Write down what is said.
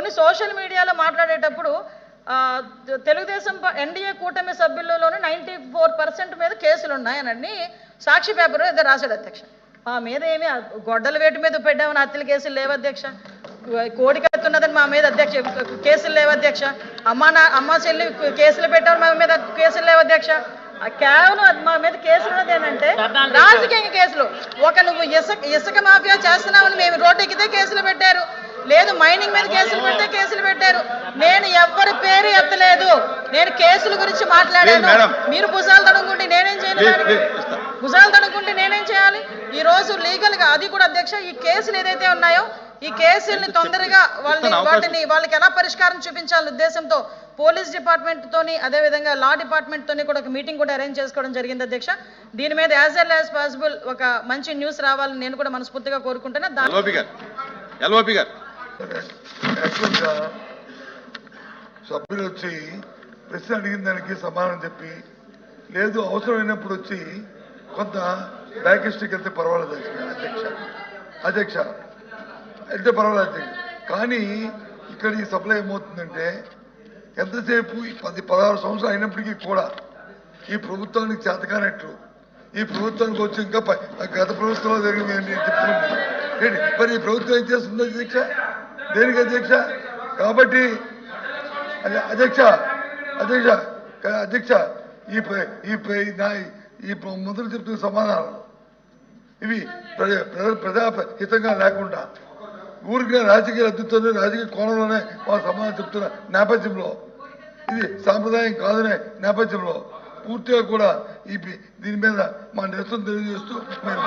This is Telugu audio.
కొన్ని సోషల్ మీడియాలో మాట్లాడేటప్పుడు తెలుగుదేశం ఎన్డీఏ కూటమి సభ్యులలోనే 94% మీద కేసులు ఉన్నాయనని సాక్షి పేపర్ ఏదో రాశాడు అధ్యక్ష. మా మీద ఏమి గొడ్డల వేటు మీద పెట్టామని హత్యల కేసులు లేవు అధ్యక్ష. కోడికత్తున్నదని మా మీద అధ్యక్ష కేసులు లేవు అధ్యక్ష. అమ్మ చెల్లి కేసులు పెట్టామని మా మీద కేసులు లేవు అధ్యక్ష. కేవలం మా మీద కేసులు ఉన్నది ఏంటంటే రాజకీయ కేసులు. నువ్వు ఇసుక మాఫియా చేస్తున్నామని మేము రోడ్డు ఎక్కితే కేసులు పెట్టారు, లేదు మైనింగ్ మీద కేసులు పెడితే కేసులు పెట్టారు. నేను ఎవరి పేరు ఎత్తలేదు, నేను కేసుల గురించి మాట్లాడాను. మీరు భుజాలు తడుముకుంటే నేనేం చేయాలి? భుజాలు తడుముకుంటే నేనేం చేయాలి? ఈ రోజు లీగల్ గా అది కూడా అధ్యక్ష, ఈ కేసులు ఏదైతే ఉన్నాయో ఈ కేసుల్ని తొందరగా వాళ్ళకి ఎలా పరిష్కారం చూపించాలనే ఉద్దేశంతో పోలీస్ డిపార్ట్మెంట్ తోని అదేవిధంగా లా డిపార్ట్మెంట్ తోని కూడా ఒక మీటింగ్ కూడా అరేంజ్ చేసుకోవడం జరిగింది అధ్యక్ష. దీని మీద యాజ్ ఎల్ యాజ్ పాసిబుల్ ఒక మంచి న్యూస్ రావాలని నేను కూడా మనస్ఫూర్తిగా కోరుకుంటున్నా. సభ్యులు వచ్చి ప్రశ్న అడిగిన దానికి సమాధానం చెప్పి, లేదు అవసరమైనప్పుడు వచ్చి కొంత బ్యాక్ హిస్టరీకి వెళ్తే పర్వాలేదు అధ్యక్ష వెళ్తే పర్వాలేదు. కానీ ఇక్కడ ఈ సభలో ఏమవుతుందంటే ఎంతసేపు 10-16 సంవత్సరాలు అయినప్పటికీ కూడా ఈ ప్రభుత్వానికి చేతకానట్లు, ఈ ప్రభుత్వానికి వచ్చి ఇంకా గత ప్రభుత్వంలో జరిగింది చెప్పుకుంది. మరి ఈ ప్రభుత్వం ఏం చేస్తుంది అధ్యక్ష? దేనికి అధ్యక్ష? కాబట్టి అధ్యక్ష ఈ మొదలు చెప్తున్న సమాధానాలు ఇవి ప్రజాహితంగా లేకుండా ఊరికి రాజకీయ అద్భుతంలో రాజకీయ కోణంలోనే వాళ్ళు సమాధానం చెప్తున్న నేపథ్యంలో, ఇది సాంప్రదాయం కాదనే నేపథ్యంలో పూర్తిగా కూడా దీని మీద మా నిరసన తెలియజేస్తూ మేము